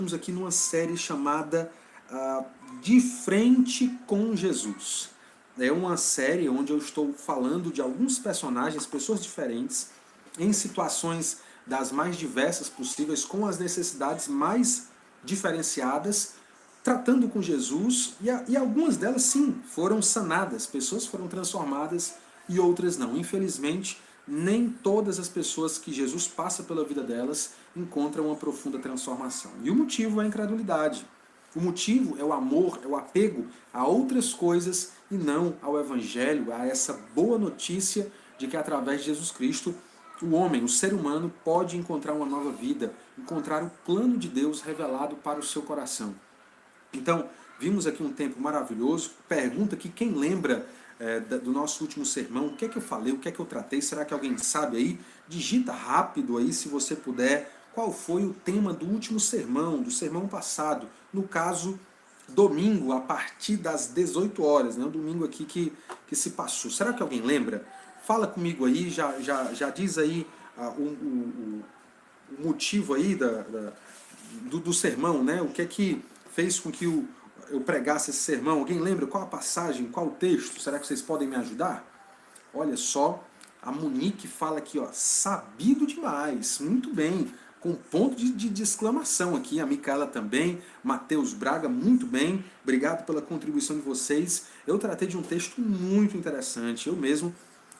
Estamos aqui numa série chamada De Frente com Jesus. É uma série onde eu estou falando de alguns personagens, pessoas diferentes, em situações das mais diversas possíveis, com as necessidades mais diferenciadas, tratando com Jesus, e algumas delas sim foram sanadas, pessoas foram transformadas e outras não. Infelizmente, nem todas as pessoas que Jesus passa pela vida delas encontram uma profunda transformação. E o motivo é a incredulidade. O motivo é o amor, é o apego a outras coisas e não ao Evangelho, a essa boa notícia de que através de Jesus Cristo o homem, o ser humano, pode encontrar uma nova vida, encontrar o plano de Deus revelado para o seu coração. Então, vimos aqui um tempo maravilhoso. Pergunta aqui, quem lembra do nosso último sermão, o que é que eu falei, o que é que eu tratei, será que alguém sabe aí? Digita rápido aí, se você puder, qual foi o tema do último sermão, do sermão passado, no caso, domingo, a partir das 18 horas, né? O domingo aqui que se passou. Será que alguém lembra? Fala comigo aí, já diz aí o motivo aí do sermão, né? O que é que fez com que eu pregasse esse sermão? Alguém lembra qual a passagem, qual o texto? Será que vocês podem me ajudar? Olha só, a Monique fala aqui, ó, sabido demais, muito bem, com ponto de exclamação aqui, a Micaela também, Matheus Braga, muito bem, obrigado pela contribuição de vocês. Eu tratei de um texto muito interessante, eu mesmo.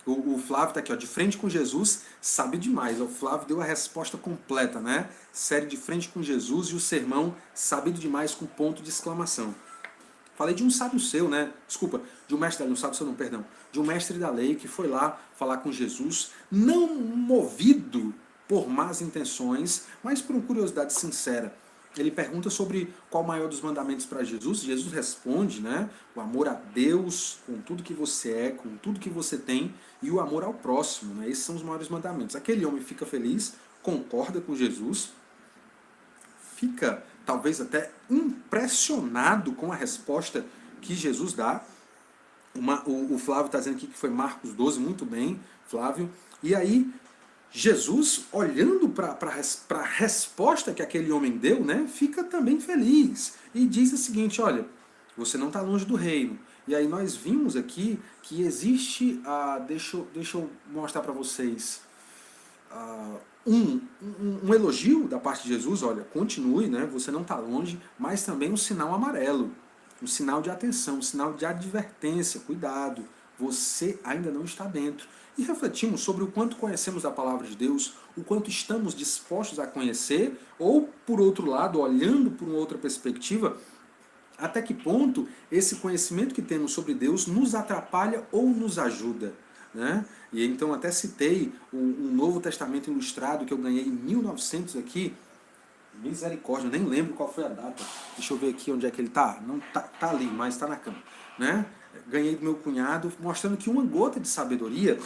O Flávio está aqui, ó, de frente com Jesus, sabe demais. O Flávio deu a resposta completa, né? Série de frente com Jesus e o sermão sabido demais com ponto de exclamação. Falei de um sábio seu, né? Desculpa, de um mestre da lei, um sábio seu não, perdão. De um mestre da lei que foi lá falar com Jesus, não movido por más intenções, mas por uma curiosidade sincera. Ele pergunta sobre qual o maior dos mandamentos para Jesus. Jesus responde, né? O amor a Deus com tudo que você é, com tudo que você tem, e o amor ao próximo, né? Esses são os maiores mandamentos. Aquele homem fica feliz, concorda com Jesus, fica talvez até impressionado com a resposta que Jesus dá. O Flávio está dizendo aqui que foi Marcos 12, muito bem, Flávio. E aí, Jesus, olhando para a resposta que aquele homem deu, né, fica também feliz. E diz o seguinte, olha, você não está longe do reino. E aí nós vimos aqui que existe, deixa eu mostrar para vocês, um elogio da parte de Jesus, olha, continue, né, você não está longe, mas também um sinal amarelo, um sinal de atenção, um sinal de advertência, cuidado, você ainda não está dentro. E refletimos sobre o quanto conhecemos a palavra de Deus, o quanto estamos dispostos a conhecer, ou, por outro lado, olhando por uma outra perspectiva, até que ponto esse conhecimento que temos sobre Deus nos atrapalha ou nos ajuda. Né? E então até citei um Novo Testamento Ilustrado que eu ganhei em 1900 aqui, misericórdia, eu nem lembro qual foi a data, deixa eu ver aqui onde é que ele está, não tá ali, mas está na cama, né? Ganhei do meu cunhado, mostrando que uma gota de sabedoria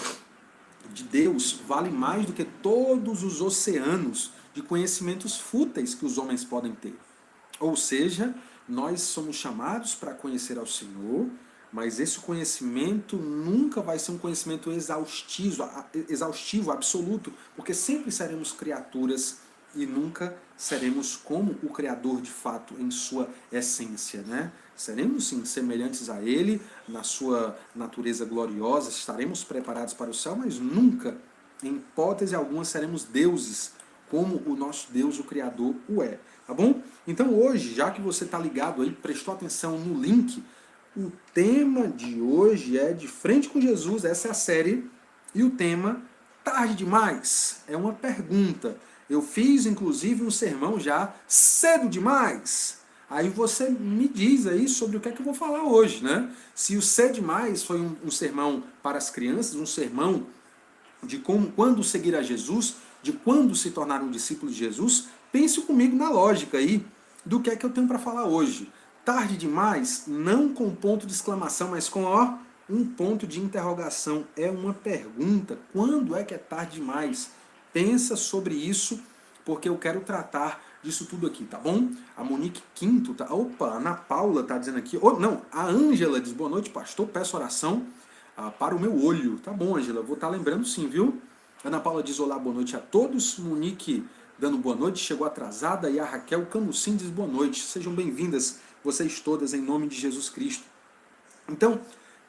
de Deus vale mais do que todos os oceanos de conhecimentos fúteis que os homens podem ter. Ou seja, nós somos chamados para conhecer ao Senhor, mas esse conhecimento nunca vai ser um conhecimento exaustivo, absoluto, porque sempre seremos criaturas e nunca seremos como o Criador de fato em sua essência, né? Seremos sim semelhantes a Ele, na sua natureza gloriosa, estaremos preparados para o céu, mas nunca, em hipótese alguma, seremos deuses como o nosso Deus, o Criador, o é. Tá bom? Então hoje, já que você está ligado aí, prestou atenção no link, o tema de hoje é De Frente com Jesus, essa é a série, e o tema, tarde demais, é uma pergunta. Eu fiz, inclusive, um sermão já cedo demais. Aí você me diz aí sobre o que é que eu vou falar hoje, né? Se o cedo demais foi um sermão para as crianças, um sermão de quando seguir a Jesus, de quando se tornar um discípulo de Jesus, pense comigo na lógica aí do que é que eu tenho para falar hoje. Tarde demais, não com ponto de exclamação, mas com um ponto de interrogação. É uma pergunta. Quando é que é tarde demais? Pensa sobre isso, porque eu quero tratar disso tudo aqui, tá bom? A Monique Quinto, tá? Opa, a Ana Paula tá dizendo aqui. Oh, não, a Ângela diz, boa noite, pastor, peço oração para o meu olho. Tá bom, Ângela, vou estar lembrando sim, viu? Ana Paula diz, olá, boa noite a todos. Monique dando boa noite, chegou atrasada, e a Raquel Camusim diz boa noite. Sejam bem-vindas, vocês todas, em nome de Jesus Cristo. Então,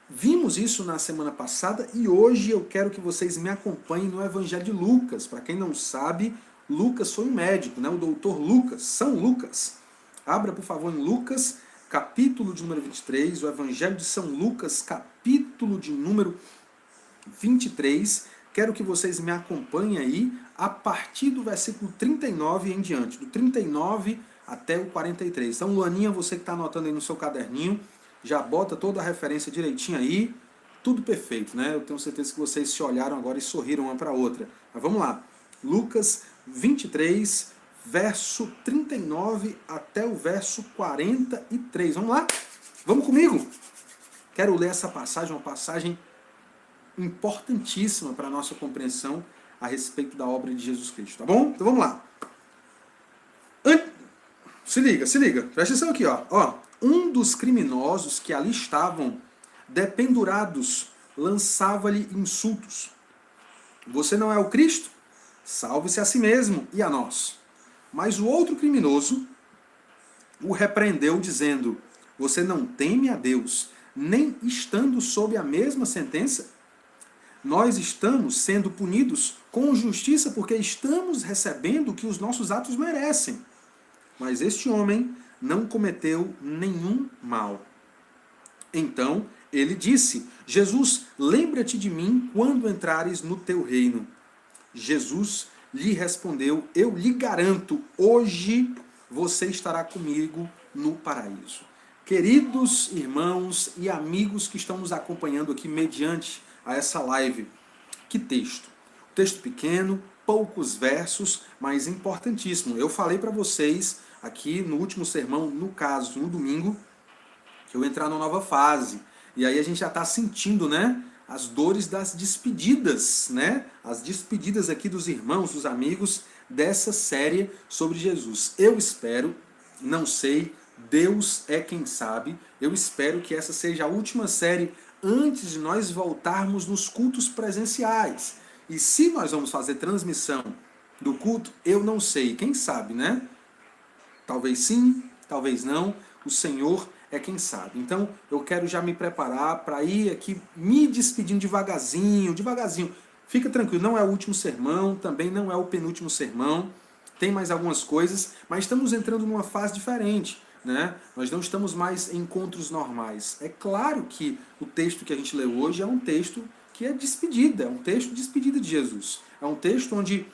vimos isso na semana passada e hoje eu quero que vocês me acompanhem no Evangelho de Lucas. Para quem não sabe, Lucas foi um médico, né? O doutor Lucas, São Lucas. Abra, por favor, em Lucas, capítulo de número 23, o Evangelho de São Lucas, capítulo de número 23. Quero que vocês me acompanhem aí a partir do versículo 39 em diante, do 39 até o 43. Então, Luaninha, você que está anotando aí no seu caderninho, já bota toda a referência direitinho aí, tudo perfeito, né? Eu tenho certeza que vocês se olharam agora e sorriram uma para a outra. Mas vamos lá. Lucas 23, verso 39 até o verso 43. Vamos lá? Vamos comigo? Quero ler essa passagem, uma passagem importantíssima para a nossa compreensão a respeito da obra de Jesus Cristo, tá bom? Então vamos lá. Se liga, presta atenção aqui, ó. Um dos criminosos que ali estavam dependurados lançava-lhe insultos. Você não é o Cristo? Salve-se a si mesmo e a nós. Mas o outro criminoso o repreendeu, dizendo: você não teme a Deus, nem estando sob a mesma sentença? Nós estamos sendo punidos com justiça porque estamos recebendo o que os nossos atos merecem. Mas este homem não cometeu nenhum mal. Então ele disse: Jesus, lembra-te de mim quando entrares no teu reino. Jesus lhe respondeu: eu lhe garanto, hoje você estará comigo no paraíso. Queridos irmãos e amigos que estão nos acompanhando aqui mediante a essa live, que texto? Texto pequeno, poucos versos, mas importantíssimo. Eu falei para vocês aqui no último sermão, no caso, no domingo, que eu ia entrar numa nova fase. E aí a gente já está sentindo, né, as dores das despedidas, né? As despedidas aqui dos irmãos, dos amigos, dessa série sobre Jesus. Eu espero, não sei, Deus é quem sabe, eu espero que essa seja a última série antes de nós voltarmos nos cultos presenciais. E se nós vamos fazer transmissão do culto, eu não sei, quem sabe, né? Talvez sim, talvez não, o Senhor é quem sabe. Então, eu quero já me preparar para ir aqui me despedindo devagarzinho. Fica tranquilo, não é o último sermão, também não é o penúltimo sermão, tem mais algumas coisas, mas estamos entrando numa fase diferente, né? Nós não estamos mais em encontros normais. É claro que o texto que a gente leu hoje é um texto que é despedida, é um texto de despedida de Jesus. É um texto onde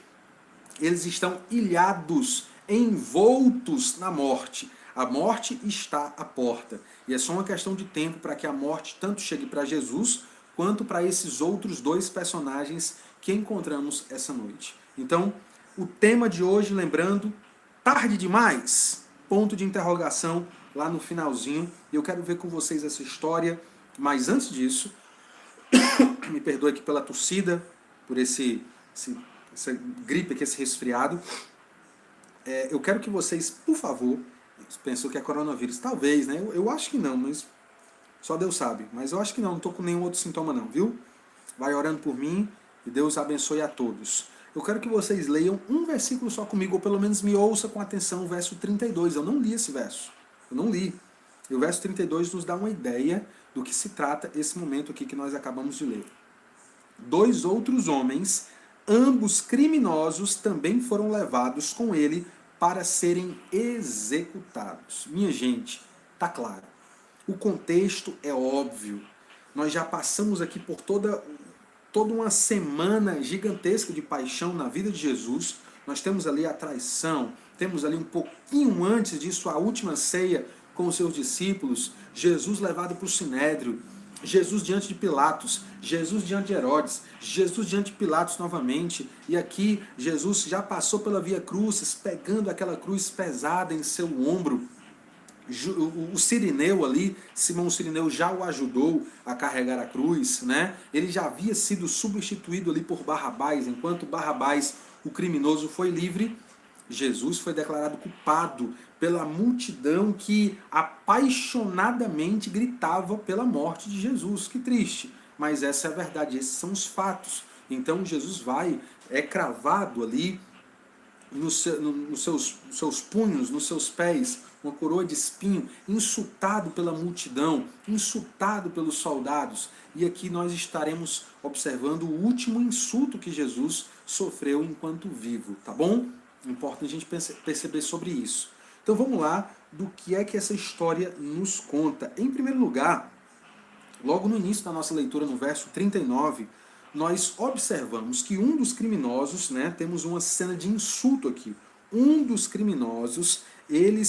eles estão ilhados, envoltos na morte. A morte está à porta. E é só uma questão de tempo para que a morte tanto chegue para Jesus, quanto para esses outros dois personagens que encontramos essa noite. Então, o tema de hoje, lembrando, tarde demais? Ponto de interrogação lá no finalzinho. E eu quero ver com vocês essa história. Mas antes disso, me perdoe aqui pela tossida, por essa gripe aqui, esse resfriado. Eu quero que vocês, por favor, pensou que é coronavírus. Talvez, né? Eu acho que não, mas só Deus sabe. Mas eu acho que não estou com nenhum outro sintoma não, viu? Vai orando por mim e Deus abençoe a todos. Eu quero que vocês leiam um versículo só comigo, ou pelo menos me ouça com atenção o verso 32. Eu não li esse verso. Eu não li. E o verso 32 nos dá uma ideia do que se trata esse momento aqui que nós acabamos de ler. 2 outros homens, ambos criminosos, também foram levados com ele para serem executados. Minha gente, tá claro. O contexto é óbvio. Nós já passamos aqui por toda uma semana gigantesca de paixão na vida de Jesus. Nós temos ali a traição, temos ali um pouquinho antes disso a última ceia com os seus discípulos, Jesus levado para o Sinédrio, Jesus diante de Pilatos, Jesus diante de Herodes, Jesus diante de Pilatos novamente, e aqui Jesus já passou pela Via Crucis, pegando aquela cruz pesada em seu ombro. O Cirineu ali, Simão Cirineu já o ajudou a carregar a cruz, né? Ele já havia sido substituído ali por Barrabás, enquanto Barrabás, o criminoso, foi livre, Jesus foi declarado culpado pela multidão que apaixonadamente gritava pela morte de Jesus. Que triste, mas essa é a verdade, esses são os fatos. Então Jesus é cravado ali nos seus punhos, nos seus pés, uma coroa de espinho, insultado pela multidão, insultado pelos soldados. E aqui nós estaremos observando o último insulto que Jesus sofreu enquanto vivo, tá bom? Importante a gente perceber sobre isso. Então vamos lá do que é que essa história nos conta. Em primeiro lugar, logo no início da nossa leitura, no verso 39, nós observamos que um dos criminosos, né, temos uma cena de insulto aqui, um dos criminosos, ele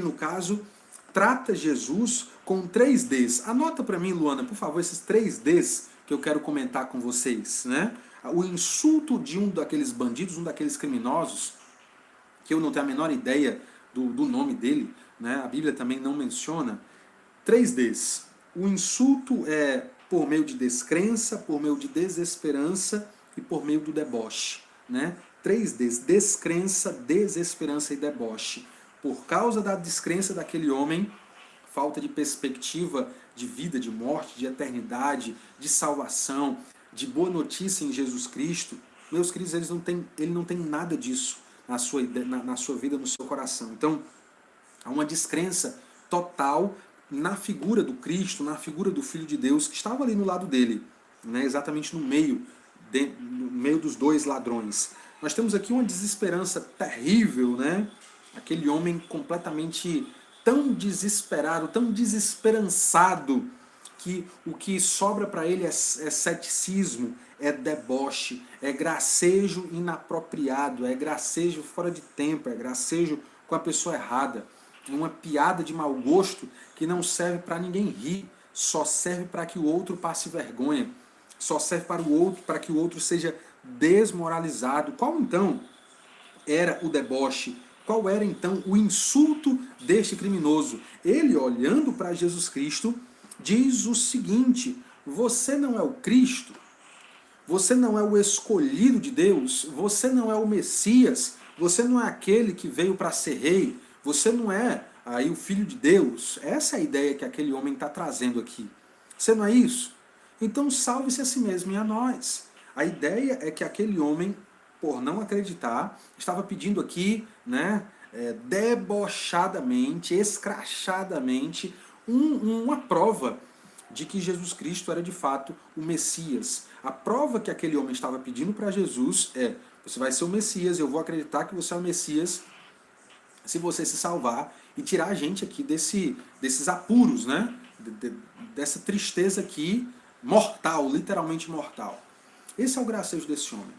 no caso, trata Jesus com 3 Ds. Anota para mim, Luana, por favor, esses 3 Ds que eu quero comentar com vocês. Né? O insulto de um daqueles bandidos, um daqueles criminosos, que eu não tenho a menor ideia do nome dele, né? A Bíblia também não menciona, 3 Ds. O insulto é por meio de descrença, por meio de desesperança e por meio do deboche. Né? 3 Ds, descrença, desesperança e deboche. Por causa da descrença daquele homem, falta de perspectiva de vida, de morte, de eternidade, de salvação, de boa notícia em Jesus Cristo, meus queridos, ele não tem nada disso na sua vida, no seu coração. Então, há uma descrença total na figura do Cristo, na figura do Filho de Deus, que estava ali no lado dele, né, exatamente no meio dos 2 ladrões. Nós temos aqui uma desesperança terrível, né? Aquele homem completamente tão desesperado, tão desesperançado, que o que sobra para ele é ceticismo, é deboche, é gracejo inapropriado, é gracejo fora de tempo, é gracejo com a pessoa errada. Uma piada de mau gosto que não serve para ninguém rir, só serve para que o outro passe vergonha, só serve para que o outro seja desmoralizado. Qual então era o deboche? Qual era então o insulto deste criminoso? Ele, olhando para Jesus Cristo, diz o seguinte: você não é o Cristo? Você não é o escolhido de Deus? Você não é o Messias? Você não é aquele que veio para ser rei? Você não é aí o Filho de Deus? Essa é a ideia que aquele homem está trazendo aqui. Você não é isso? Então salve-se a si mesmo e a nós. A ideia é que aquele homem, por não acreditar, estava pedindo aqui, né, debochadamente, escrachadamente, uma prova de que Jesus Cristo era de fato o Messias. A prova que aquele homem estava pedindo para Jesus é: você vai ser o Messias, eu vou acreditar que você é o Messias se você se salvar e tirar a gente aqui desses apuros, né? Dessa tristeza aqui mortal, literalmente mortal. Esse é o gracejo desse homem.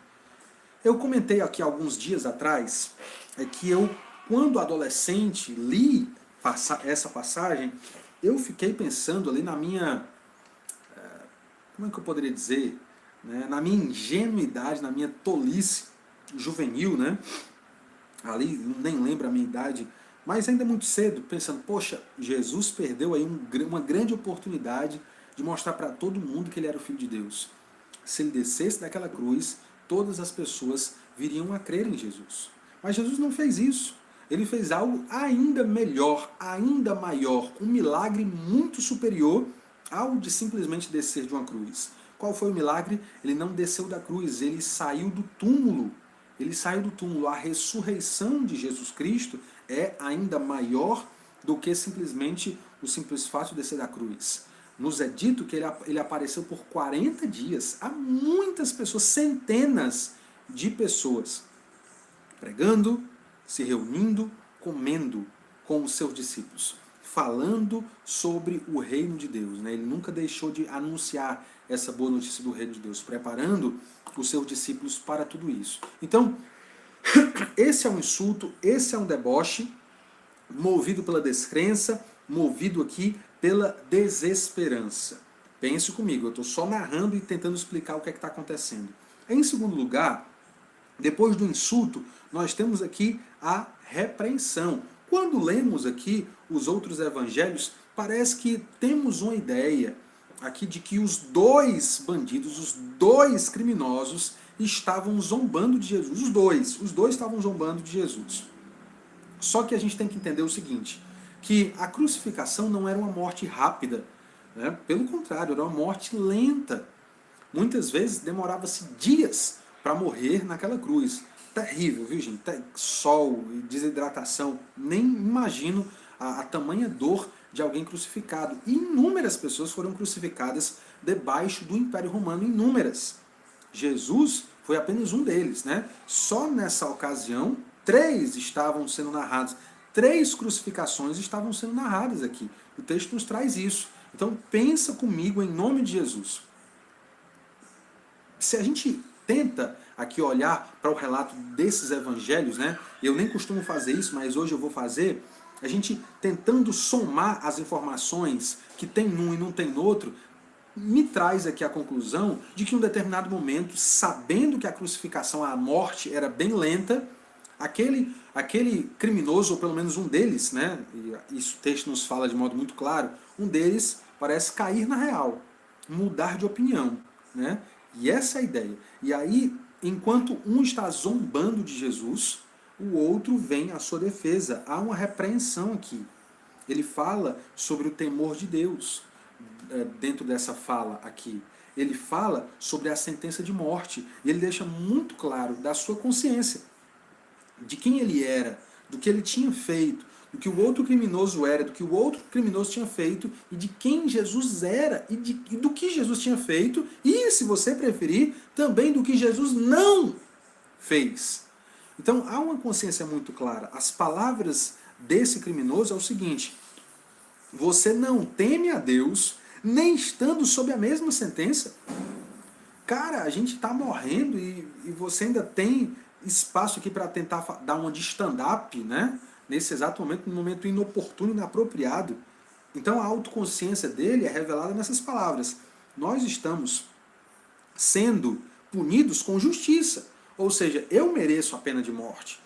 Eu comentei aqui alguns dias atrás que eu, quando adolescente, li essa passagem, eu fiquei pensando ali na minha, como é que eu poderia dizer, né, na minha ingenuidade, na minha tolice juvenil, né? Ali, nem lembro a minha idade, mas ainda muito cedo, pensando, poxa, Jesus perdeu aí uma grande oportunidade de mostrar para todo mundo que ele era o Filho de Deus. Se ele descesse daquela cruz, todas as pessoas viriam a crer em Jesus. Mas Jesus não fez isso. Ele fez algo ainda melhor, ainda maior, um milagre muito superior ao de simplesmente descer de uma cruz. Qual foi o milagre? Ele não desceu da cruz, ele saiu do túmulo. Ele saiu do túmulo. A ressurreição de Jesus Cristo é ainda maior do que simplesmente o simples fato de descer da cruz. Nos é dito que ele apareceu por 40 dias a muitas pessoas, centenas de pessoas, pregando, se reunindo, comendo com os seus discípulos, falando sobre o reino de Deus. Né? Ele nunca deixou de anunciar essa boa notícia do reino de Deus, preparando os seus discípulos para tudo isso. Então, esse é um insulto, esse é um deboche, movido pela descrença, movido aqui pela desesperança. Pense comigo, eu estou só narrando e tentando explicar o que é que está acontecendo. Em segundo lugar, depois do insulto, nós temos aqui a repreensão. Quando lemos aqui os outros evangelhos, parece que temos uma ideia aqui de que os 2 bandidos, os 2 criminosos, estavam zombando de Jesus. Os dois estavam zombando de Jesus. Só que a gente tem que entender o seguinte, que a crucificação não era uma morte rápida, né? Pelo contrário, era uma morte lenta. Muitas vezes demorava-se dias para morrer naquela cruz. Terrível, viu, gente? Sol, desidratação. Nem imagino a tamanha dor de alguém crucificado. E inúmeras pessoas foram crucificadas debaixo do Império Romano, inúmeras. Jesus foi apenas um deles, né? Só nessa ocasião, 3 estavam sendo narrados. 3 crucificações estavam sendo narradas aqui. O texto nos traz isso. Então pensa comigo em nome de Jesus. Se a gente tenta aqui olhar para o relato desses evangelhos, né? Eu nem costumo fazer isso, mas hoje eu vou fazer. A gente tentando somar as informações que tem num e não tem no outro, me traz aqui a conclusão de que em um determinado momento, sabendo que a crucificação, a morte era bem lenta, aquele criminoso, ou pelo menos um deles, né? E isso o texto nos fala de modo muito claro, um deles parece cair na real, mudar de opinião, né? E essa é a ideia. E aí, enquanto um está zombando de Jesus, o outro vem à sua defesa. Há uma repreensão aqui. Ele fala sobre o temor de Deus dentro dessa fala aqui. Ele fala sobre a sentença de morte. E ele deixa muito claro da sua consciência, de quem ele era, do que ele tinha feito, do que o outro criminoso era, do que o outro criminoso tinha feito, e de quem Jesus era, e do que Jesus tinha feito, e, se você preferir, também do que Jesus não fez. Então há uma consciência muito clara. As palavras desse criminoso é o seguinte: você não teme a Deus, nem estando sob a mesma sentença. Cara, a gente está morrendo e você ainda tem espaço aqui para tentar dar uma de stand-up, né? Nesse exato momento, num momento inoportuno e inapropriado. Então a autoconsciência dele é revelada nessas palavras. Nós estamos sendo punidos com justiça. Ou seja, eu mereço a pena de morte.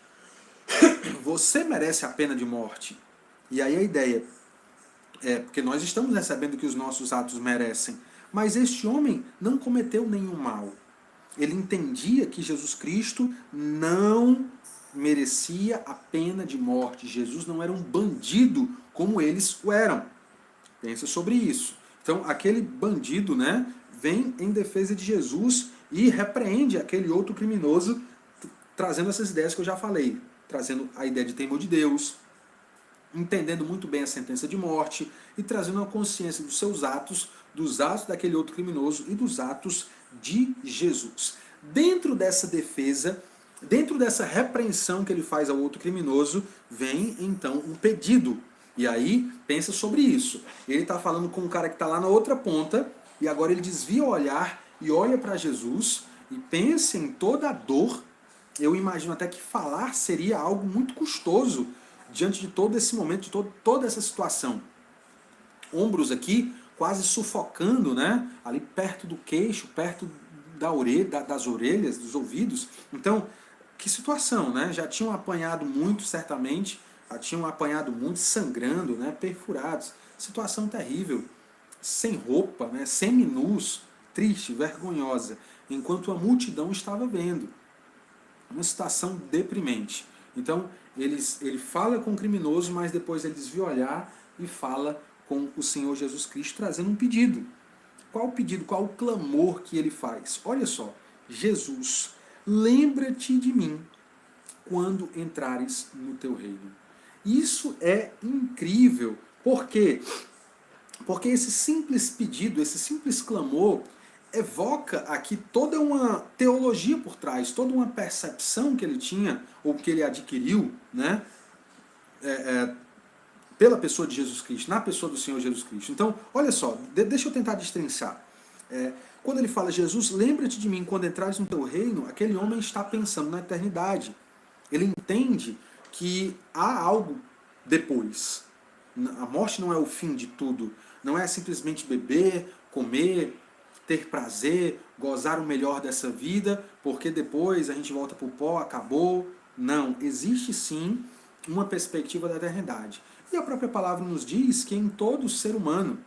Você merece a pena de morte. E aí a ideia é porque nós estamos recebendo o que os nossos atos merecem. Mas este homem não cometeu nenhum mal. Ele entendia que Jesus Cristo não merecia a pena de morte. Jesus não era um bandido como eles o eram. Pensa sobre isso. Então, aquele bandido, né, vem em defesa de Jesus e repreende aquele outro criminoso, trazendo essas ideias que eu já falei. Trazendo a ideia de temor de Deus, entendendo muito bem a sentença de morte e trazendo a consciência dos seus atos, dos atos daquele outro criminoso e dos atos de Jesus. Dentro dessa defesa, dentro dessa repreensão que ele faz ao outro criminoso, vem então um pedido. E aí, pensa sobre isso. Ele está falando com um cara que está lá na outra ponta, e agora ele desvia o olhar e olha para Jesus e pensa em toda a dor. Eu imagino até que falar seria algo muito custoso diante de todo esse momento, de toda essa situação. Ombros aqui quase sufocando, né? Ali perto do queixo, perto da orelha, das orelhas, dos ouvidos. Então, que situação, né? Já tinham apanhado muito, certamente, já tinham apanhado muito, sangrando, né? Perfurados. Situação terrível. Sem roupa, né? Seminus, triste, vergonhosa, enquanto a multidão estava vendo. Uma situação deprimente. Então, ele fala com o criminoso, mas depois ele desvia o olhar e fala com o Senhor Jesus Cristo, trazendo um pedido. Qual o pedido, qual o clamor que ele faz? Olha só, Jesus, lembra-te de mim quando entrares no teu reino. Isso é incrível. Por quê? Porque esse simples pedido, esse simples clamor, evoca aqui toda uma teologia por trás, toda uma percepção que ele tinha, ou que ele adquiriu, né? Pela pessoa de Jesus Cristo, na pessoa do Senhor Jesus Cristo. Então, olha só, deixa eu tentar destrinçar. Quando ele fala, Jesus, lembra-te de mim quando entrares no teu reino, aquele homem está pensando na eternidade. Ele entende que há algo depois. A morte não é o fim de tudo. Não é simplesmente beber, comer, ter prazer, gozar o melhor dessa vida, porque depois a gente volta para o pó, acabou. Não, existe sim uma perspectiva da eternidade. E a própria palavra nos diz que em todo ser humano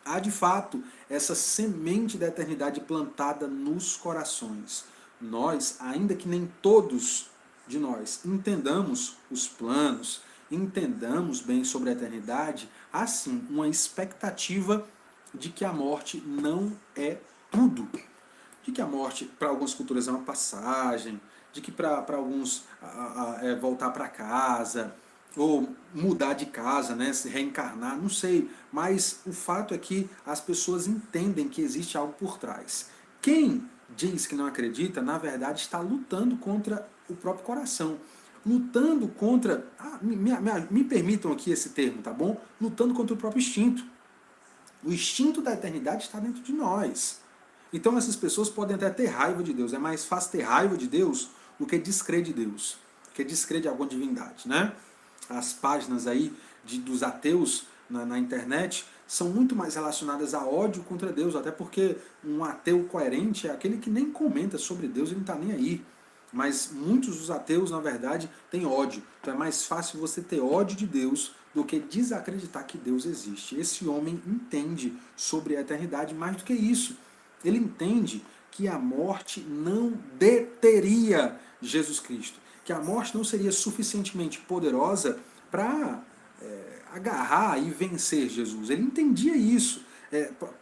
há de fato essa semente da eternidade plantada nos corações. Nós, ainda que nem todos de nós entendamos os planos, entendamos bem sobre a eternidade, há sim uma expectativa de que a morte não é tudo. de que a morte para algumas culturas é uma passagem, de que para alguns é voltar para casa, ou mudar de casa, né, se reencarnar, não sei. Mas o fato é que as pessoas entendem que existe algo por trás. Quem diz que não acredita, na verdade está lutando contra o próprio coração. Lutando contra, me permitam aqui esse termo, tá bom? Lutando contra o próprio instinto. O instinto da eternidade está dentro de nós. Então essas pessoas podem até ter raiva de Deus. É mais fácil ter raiva de Deus do que descrer de Deus, que descrer de alguma divindade, né? As páginas aí dos ateus na internet são muito mais relacionadas a ódio contra Deus, até porque um ateu coerente é aquele que nem comenta sobre Deus, ele não está nem aí. Mas muitos dos ateus, na verdade, têm ódio. Então é mais fácil você ter ódio de Deus do que desacreditar que Deus existe. Esse homem entende sobre a eternidade mais do que isso. Ele entende que a morte não deteria Jesus Cristo, que a morte não seria suficientemente poderosa para agarrar e vencer Jesus. Ele entendia isso.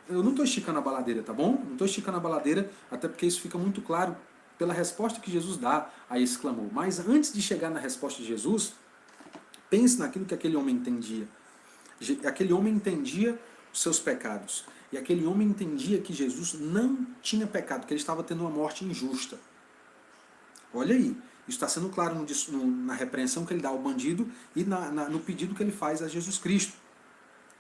Eu não estou esticando a baladeira, tá bom? Não estou esticando a baladeira, até porque isso fica muito claro pela resposta que Jesus dá a esse clamor. Mas antes de chegar na resposta de Jesus, pense naquilo que aquele homem entendia. Aquele homem entendia os seus pecados. E aquele homem entendia que Jesus não tinha pecado, que ele estava tendo uma morte injusta. Olha aí, isso está sendo claro na repreensão que ele dá ao bandido e no pedido que ele faz a Jesus Cristo.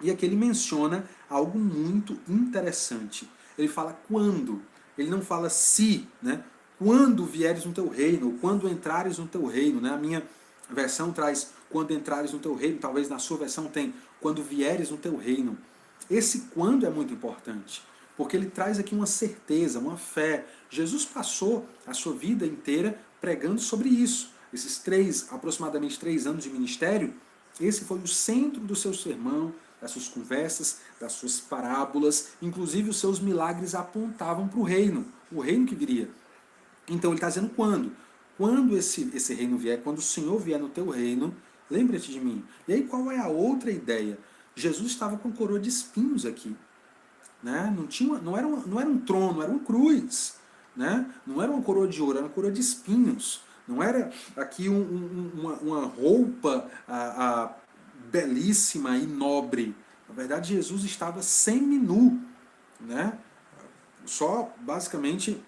E aqui ele menciona algo muito interessante. Ele fala quando, ele não fala se, né? Quando vieres no teu reino, ou quando entrares no teu reino, né? A minha versão traz quando entrares no teu reino, talvez na sua versão tem quando vieres no teu reino. Esse quando é muito importante, porque ele traz aqui uma certeza, uma fé. Jesus passou a sua vida inteira pregando sobre isso. Esses aproximadamente 3 anos de ministério, esse foi o centro do seu sermão, das suas conversas, das suas parábolas, inclusive os seus milagres apontavam para o reino que viria. Então ele está dizendo quando? Quando esse reino vier, quando o Senhor vier no teu reino, lembra-te de mim. E aí qual é a outra ideia? Jesus estava com coroa de espinhos aqui. Né? Não era um trono, era uma cruz. Né? Não era uma coroa de ouro, era uma coroa de espinhos. Não era aqui uma roupa belíssima e nobre. Na verdade, Jesus estava semi-nu. Né? Só, basicamente,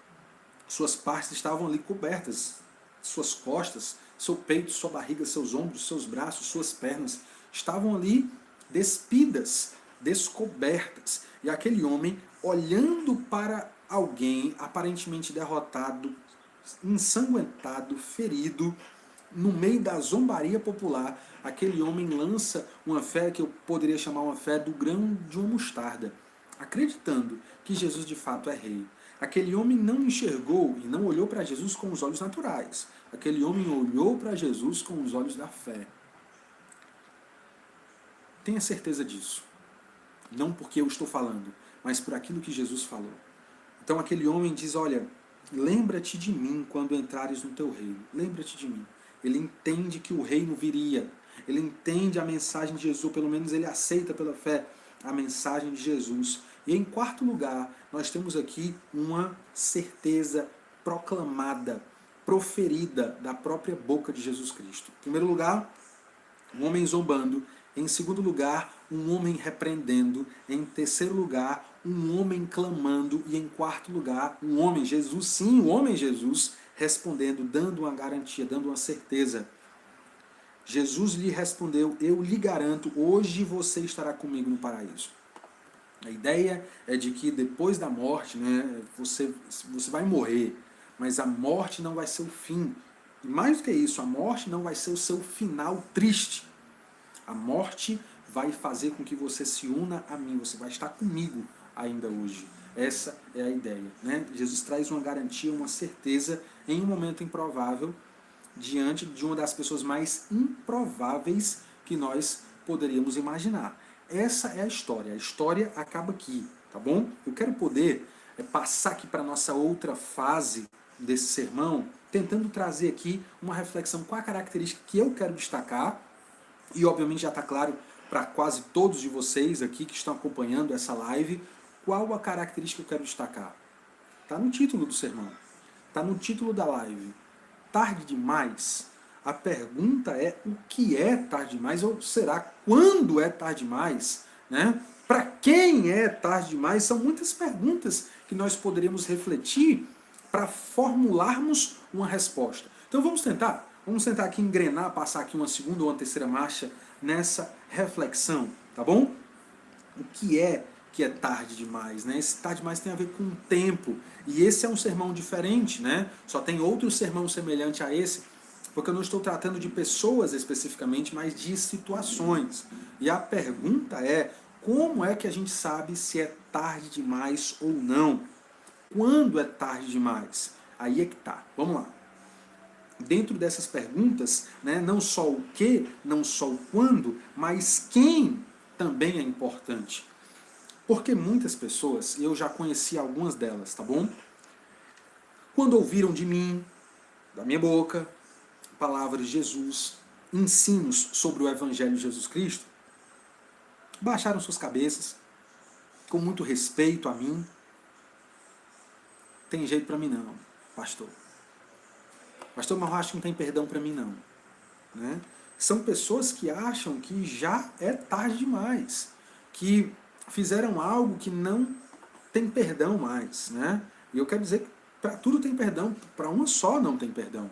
suas partes estavam ali cobertas. Suas costas, seu peito, sua barriga, seus ombros, seus braços, suas pernas estavam ali despidas, descobertas. E aquele homem, olhando para alguém aparentemente derrotado, ensanguentado, ferido, no meio da zombaria popular, aquele homem lança uma fé que eu poderia chamar uma fé do grão de uma mostarda, acreditando que Jesus de fato é rei. Aquele homem não enxergou e não olhou para Jesus com os olhos naturais. Aquele homem olhou para Jesus com os olhos da fé. Tenha certeza disso. Não porque eu estou falando, mas por aquilo que Jesus falou. Então aquele homem diz, olha, lembra-te de mim quando entrares no teu reino. Lembra-te de mim. Ele entende que o reino viria. Ele entende a mensagem de Jesus, ou pelo menos ele aceita pela fé a mensagem de Jesus. E em quarto lugar, nós temos aqui uma certeza proclamada, proferida da própria boca de Jesus Cristo. Em primeiro lugar, um homem zombando. Em segundo lugar, um homem repreendendo. Em terceiro lugar, um homem clamando. E em quarto lugar, um homem, Jesus, sim, o homem Jesus, respondendo, dando uma garantia, dando uma certeza. Jesus lhe respondeu, eu lhe garanto, hoje você estará comigo no paraíso. A ideia é de que depois da morte, né, você vai morrer, mas a morte não vai ser o fim. E mais do que isso, a morte não vai ser o seu final triste. A morte vai fazer com que você se una a mim, você vai estar comigo ainda hoje. Essa é a ideia. Né? Jesus traz uma garantia, uma certeza em um momento improvável, diante de uma das pessoas mais improváveis que nós poderíamos imaginar. Essa é a história acaba aqui, tá bom? Eu quero poder passar aqui para a nossa outra fase desse sermão, tentando trazer aqui uma reflexão com a característica que eu quero destacar, e obviamente já está claro para quase todos de vocês aqui que estão acompanhando essa live, qual a característica que eu quero destacar. Está no título do sermão. Está no título da live. Tarde demais? A pergunta é o que é tarde demais? Ou será quando é tarde demais? Né? Para quem é tarde demais? São muitas perguntas que nós poderíamos refletir para formularmos uma resposta. Então vamos tentar. Vamos tentar aqui engrenar, passar aqui uma segunda ou uma terceira marcha nessa reflexão, tá bom? O que é tarde demais, né? Esse tarde demais tem a ver com o tempo. E esse é um sermão diferente, né? Só tem outro sermão semelhante a esse, porque eu não estou tratando de pessoas especificamente, mas de situações. E a pergunta é, como é que a gente sabe se é tarde demais ou não? Quando é tarde demais? Aí é que tá. Vamos lá. Dentro dessas perguntas, né, não só o que, não só o quando, mas quem também é importante. Porque muitas pessoas, e eu já conheci algumas delas, tá bom? Quando ouviram de mim, da minha boca, palavras de Jesus, ensinos sobre o Evangelho de Jesus Cristo, baixaram suas cabeças, com muito respeito a mim. Tem jeito para mim não, pastor. Pastor, mas eu acho que não tem perdão para mim não. Né? São pessoas que acham que já é tarde demais, que fizeram algo que não tem perdão mais. Né? E eu quero dizer que para tudo tem perdão, para uma só não tem perdão.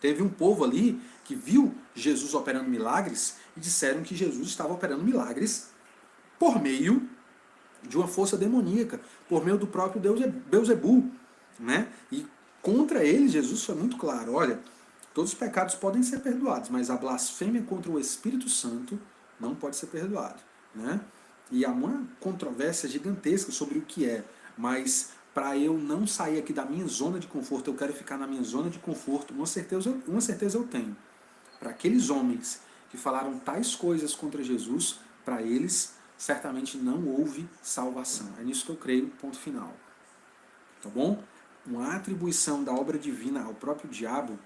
Teve um povo ali que viu Jesus operando milagres e disseram que Jesus estava operando milagres por meio de uma força demoníaca, por meio do próprio Deus Belzebu, né? E contra ele Jesus foi muito claro, olha, todos os pecados podem ser perdoados, mas a blasfêmia contra o Espírito Santo não pode ser perdoada, né? E há uma controvérsia gigantesca sobre o que é, mas para eu não sair aqui da minha zona de conforto, eu quero ficar na minha zona de conforto, uma certeza eu tenho. Para aqueles homens que falaram tais coisas contra Jesus, para eles certamente não houve salvação. É nisso que eu creio, ponto final. Tá bom? Uma atribuição da obra divina ao próprio diabo,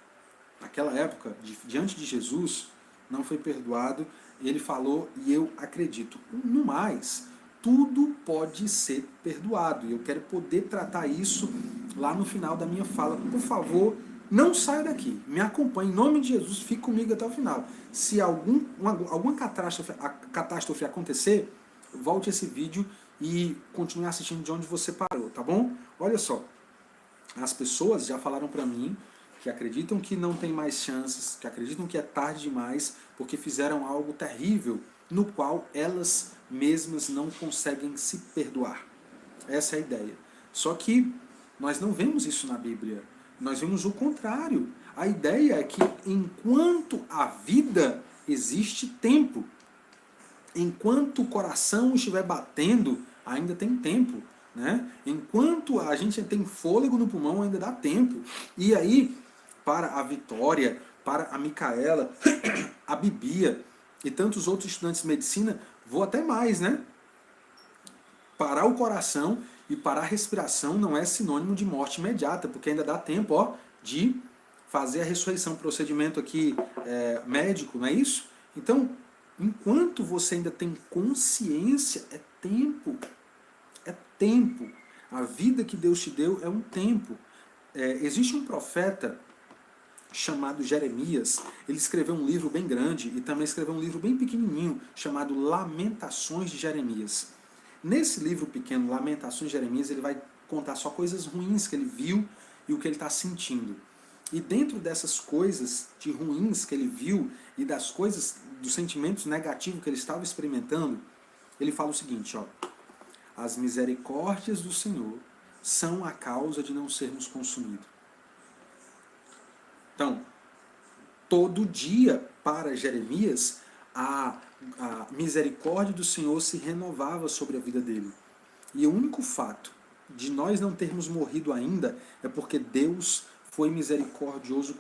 naquela época, diante de Jesus, não foi perdoado. Ele falou, e eu acredito. No mais, tudo pode ser perdoado. E eu quero poder tratar isso lá no final da minha fala. Por favor, não saia daqui. Me acompanhe. Em nome de Jesus, fique comigo até o final. Se alguma catástrofe acontecer, volte esse vídeo e continue assistindo de onde você parou, tá bom? Olha só, as pessoas já falaram para mim que acreditam que não tem mais chances, que acreditam que é tarde demais, porque fizeram algo terrível, no qual elas mesmas não conseguem se perdoar. Essa é a ideia. Só que nós não vemos isso na Bíblia. Nós vemos o contrário. A ideia é que enquanto a vida existe tempo. Enquanto o coração estiver batendo, ainda tem tempo. Né? Enquanto a gente tem fôlego no pulmão, ainda dá tempo. E aí, para a Vitória, para a Micaela, a Bibia e tantos outros estudantes de medicina, vou até mais, né? Parar o coração e parar a respiração não é sinônimo de morte imediata, porque ainda dá tempo, ó, de fazer a ressurreição, procedimento aqui médico, não é isso? Então, enquanto você ainda tem consciência, é tempo. É tempo. A vida que Deus te deu é um tempo. Existe um profeta chamado Jeremias. Ele escreveu um livro bem grande e também escreveu um livro bem pequenininho chamado Lamentações de Jeremias. Nesse livro pequeno, Lamentações de Jeremias, ele vai contar só coisas ruins que ele viu e o que ele está sentindo. E dentro dessas coisas de ruins que ele viu e das coisas, dos sentimentos negativos que ele estava experimentando, ele fala o seguinte, ó: as misericórdias do Senhor são a causa de não sermos consumidos. Então, todo dia para Jeremias, a misericórdia do Senhor se renovava sobre a vida dele. E o único fato de nós não termos morrido ainda é porque Deus foi misericordioso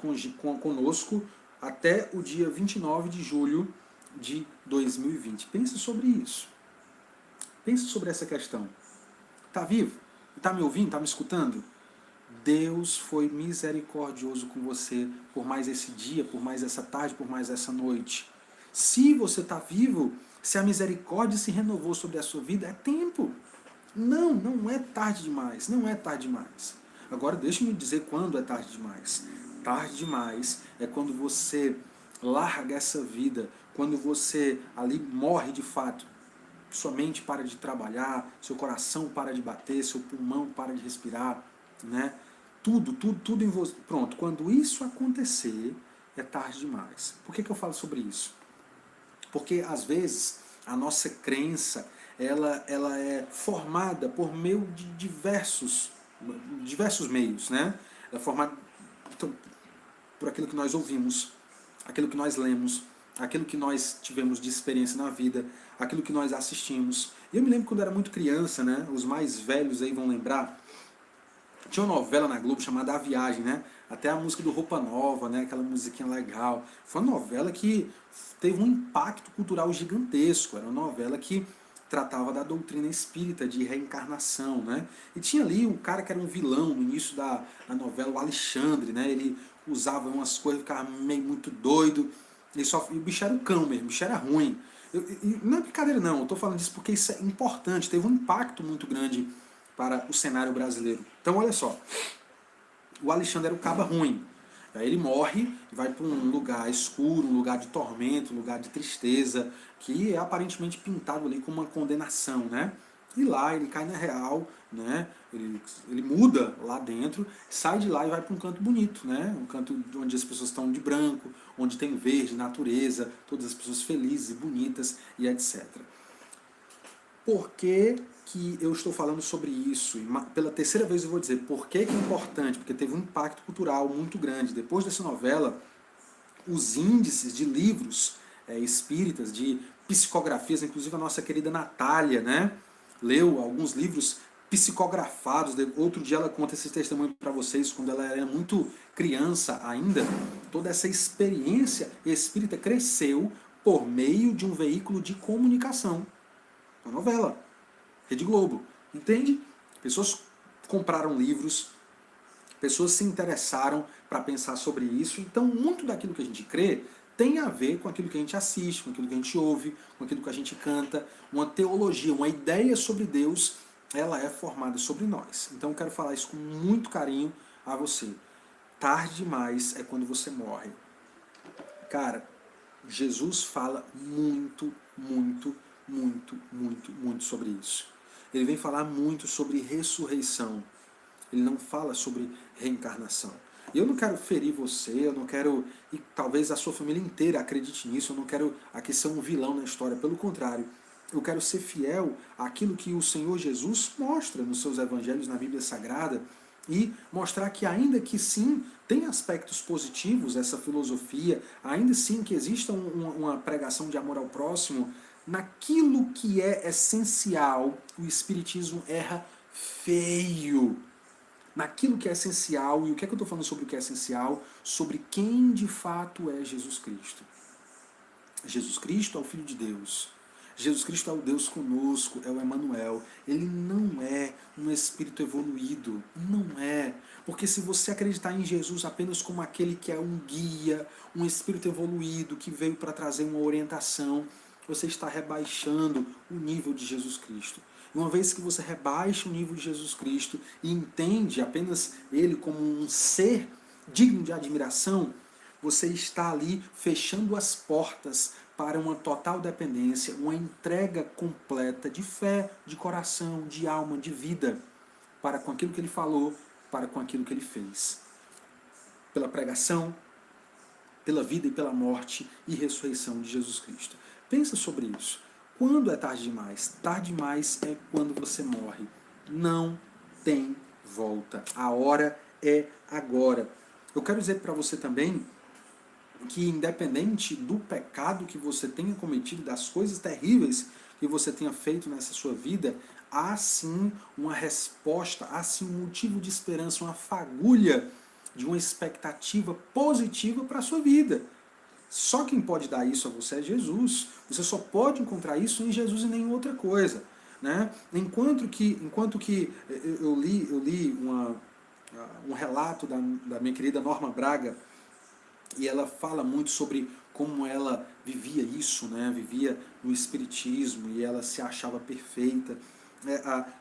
conosco até o dia 29 de julho de 2020. Pense sobre isso. Pense sobre essa questão. Está vivo? Está me ouvindo? Está me escutando? Deus foi misericordioso com você por mais esse dia, por mais essa tarde, por mais essa noite. Se você está vivo, se a misericórdia se renovou sobre a sua vida, é tempo. Não, não é tarde demais, não é tarde demais. Agora deixa-me dizer quando é tarde demais. Tarde demais é quando você larga essa vida, quando você ali morre de fato. Sua mente para de trabalhar, seu coração para de bater, seu pulmão para de respirar, né? Tudo em você. Pronto, quando isso acontecer, é tarde demais. Por que eu falo sobre isso? Porque às vezes a nossa crença ela é formada por meio de diversos meios, né? Ela é formada então, por aquilo que nós ouvimos, aquilo que nós lemos, aquilo que nós tivemos de experiência na vida, aquilo que nós assistimos. Eu me lembro quando eu era muito criança, né? Os mais velhos aí vão lembrar. Tinha uma novela na Globo chamada A Viagem, né? Até a música do Roupa Nova, né? Aquela musiquinha legal. Foi uma novela que teve um impacto cultural gigantesco. Era uma novela que tratava da doutrina espírita de reencarnação, né? E tinha ali um cara que era um vilão no início da novela, o Alexandre, né? Ele usava umas coisas, ficava meio muito doido. E o bicho era um cão mesmo, o bicho era ruim. Não é brincadeira não, eu tô falando disso porque isso é importante, teve um impacto muito grande para o cenário brasileiro. Então olha só, o Alexandre era o caba ruim. Aí ele morre e vai para um lugar escuro, um lugar de tormento, um lugar de tristeza, que é aparentemente pintado ali como uma condenação, né? E lá ele cai na real, né? Ele muda lá dentro, sai de lá e vai para um canto bonito, né? Um canto onde as pessoas estão de branco, onde tem verde, natureza, todas as pessoas felizes e bonitas e etc. Por que, que eu estou falando sobre isso? E pela terceira vez eu vou dizer por que, que é importante, porque teve um impacto cultural muito grande. Depois dessa novela, os índices de livros espíritas, de psicografias, inclusive a nossa querida Natália, né, leu alguns livros psicografados. Outro dia ela conta esse testemunho para vocês, quando ela era muito criança ainda. Toda essa experiência espírita cresceu por meio de um veículo de comunicação. Uma novela, Rede Globo, entende? Pessoas compraram livros, pessoas se interessaram para pensar sobre isso. Então, muito daquilo que a gente crê tem a ver com aquilo que a gente assiste, com aquilo que a gente ouve, com aquilo que a gente canta. Uma teologia, uma ideia sobre Deus, ela é formada sobre nós. Então, eu quero falar isso com muito carinho a você. Tarde demais é quando você morre. Cara, Jesus fala muito sobre isso. Ele vem falar muito sobre ressurreição. Ele não fala sobre reencarnação. E eu não quero ferir você, eu não quero, e talvez a sua família inteira acredite nisso, eu não quero aqui ser um vilão na história, pelo contrário. Eu quero ser fiel àquilo que o Senhor Jesus mostra nos seus evangelhos, na Bíblia Sagrada, e mostrar que ainda que sim, tem aspectos positivos essa filosofia, ainda sim que exista uma pregação de amor ao próximo, naquilo que é essencial, o Espiritismo erra feio. Naquilo que é essencial, e o que é que eu estou falando sobre o que é essencial? Sobre quem de fato é Jesus Cristo. Jesus Cristo é o Filho de Deus. Jesus Cristo é o Deus conosco, é o Emanuel. Ele não é um espírito evoluído, não é. Porque se você acreditar em Jesus apenas como aquele que é um guia, um espírito evoluído que veio para trazer uma orientação, você está rebaixando o nível de Jesus Cristo. E uma vez que você rebaixa o nível de Jesus Cristo e entende apenas ele como um ser digno de admiração, você está ali fechando as portas para uma total dependência, uma entrega completa de fé, de coração, de alma, de vida, para com aquilo que ele falou, para com aquilo que ele fez. Pela pregação, pela vida e pela morte e ressurreição de Jesus Cristo. Pensa sobre isso. Quando é tarde demais? Tarde demais é quando você morre. Não tem volta. A hora é agora. Eu quero dizer para você também que independente do pecado que você tenha cometido, das coisas terríveis que você tenha feito nessa sua vida, há sim uma resposta, há sim um motivo de esperança, uma fagulha de uma expectativa positiva para a sua vida. Só quem pode dar isso a você é Jesus. Você só pode encontrar isso em Jesus e nenhuma outra coisa. Né? Enquanto que eu li um relato da minha querida Norma Braga, e ela fala muito sobre como ela vivia isso, né? Vivia no espiritismo e ela se achava perfeita.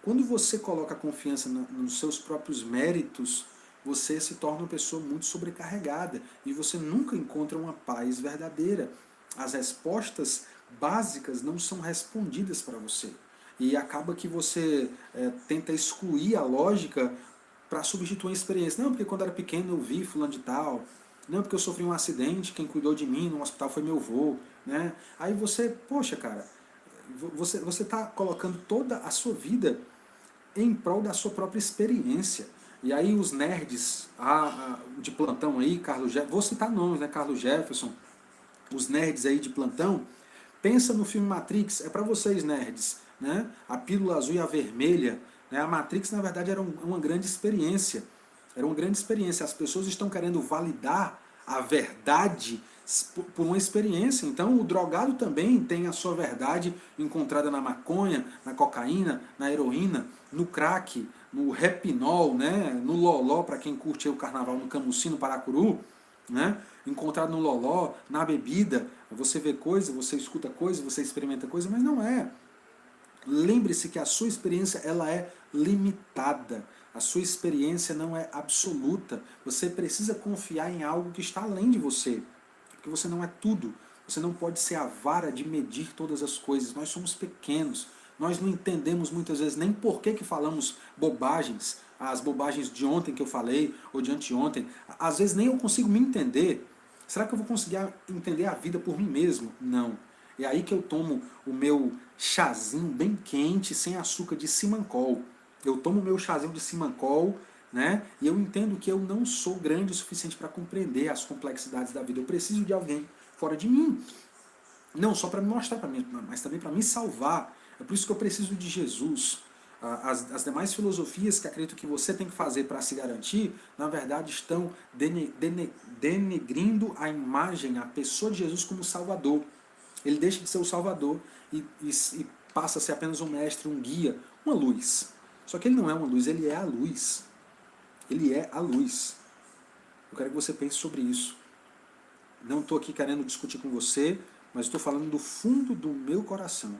Quando você coloca a confiança nos seus próprios méritos, você se torna uma pessoa muito sobrecarregada e você nunca encontra uma paz verdadeira. As respostas básicas não são respondidas para você. E acaba que você tenta excluir a lógica para substituir a experiência. Não, porque quando eu era pequeno eu vi fulano de tal. Não, porque eu sofri um acidente, quem cuidou de mim no hospital foi meu avô. Né? Aí você, poxa cara, você está colocando toda a sua vida em prol da sua própria experiência. E aí os nerds de plantão aí, Carlos Jefferson, vou citar nomes, né? Carlos Jefferson, os nerds aí de plantão, pensa no filme Matrix, é para vocês nerds, né? A pílula azul e a vermelha, né? A Matrix na verdade era uma grande experiência. Era uma grande experiência. As pessoas estão querendo validar a verdade por uma experiência. Então o drogado também tem a sua verdade encontrada na maconha, na cocaína, na heroína, no crack, no repinol, né? No loló, para quem curte o carnaval, no camusim, no paracuru, né? Encontrado no loló, na bebida. Você vê coisa, você escuta coisa, você experimenta coisa, mas não é. Lembre-se que a sua experiência ela é limitada. A sua experiência não é absoluta. Você precisa confiar em algo que está além de você. Porque você não é tudo. Você não pode ser a vara de medir todas as coisas. Nós somos pequenos. Nós não entendemos muitas vezes nem por que falamos bobagens. As bobagens de ontem que eu falei, ou de anteontem. Às vezes nem eu consigo me entender. Será que eu vou conseguir entender a vida por mim mesmo? Não. É aí que eu tomo o meu chazinho bem quente, sem açúcar, de Simancol. Eu tomo o meu chazinho de Simancol, né? E eu entendo que eu não sou grande o suficiente para compreender as complexidades da vida. Eu preciso de alguém fora de mim. Não só para me mostrar para mim, mas também para me salvar. É por isso que eu preciso de Jesus. As demais filosofias que acredito que você tem que fazer para se garantir, na verdade estão denegrindo a imagem, a pessoa de Jesus como Salvador. Ele deixa de ser o Salvador e passa a ser apenas um mestre, um guia, uma luz. Só que ele não é uma luz, ele é a luz. Ele é a luz. Eu quero que você pense sobre isso. Não estou aqui querendo discutir com você, mas estou falando do fundo do meu coração.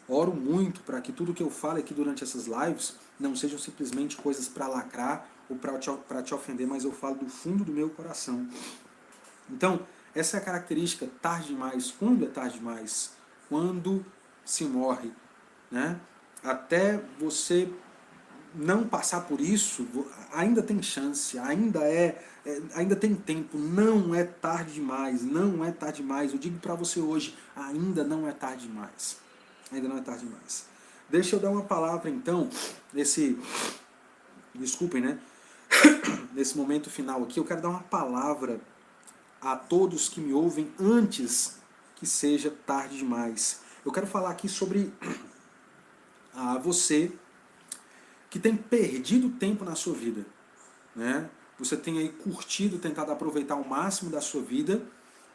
Oro muito para que tudo que eu falo aqui durante essas lives não sejam simplesmente coisas para lacrar ou para te ofender, mas eu falo do fundo do meu coração. Então, essa é a característica, tarde demais. Quando é tarde demais? Quando se morre. Né? Até você não passar por isso, ainda tem chance, ainda tem tempo, não é tarde demais, não é tarde demais. Eu digo para você hoje, ainda não é tarde demais. Ainda não é tarde demais. Deixa eu dar uma palavra então, desculpem, né? Nesse momento final aqui, eu quero dar uma palavra a todos que me ouvem antes que seja tarde demais. Eu quero falar aqui sobre você que tem perdido tempo na sua vida. Né? Você tem aí curtido, tentado aproveitar o máximo da sua vida,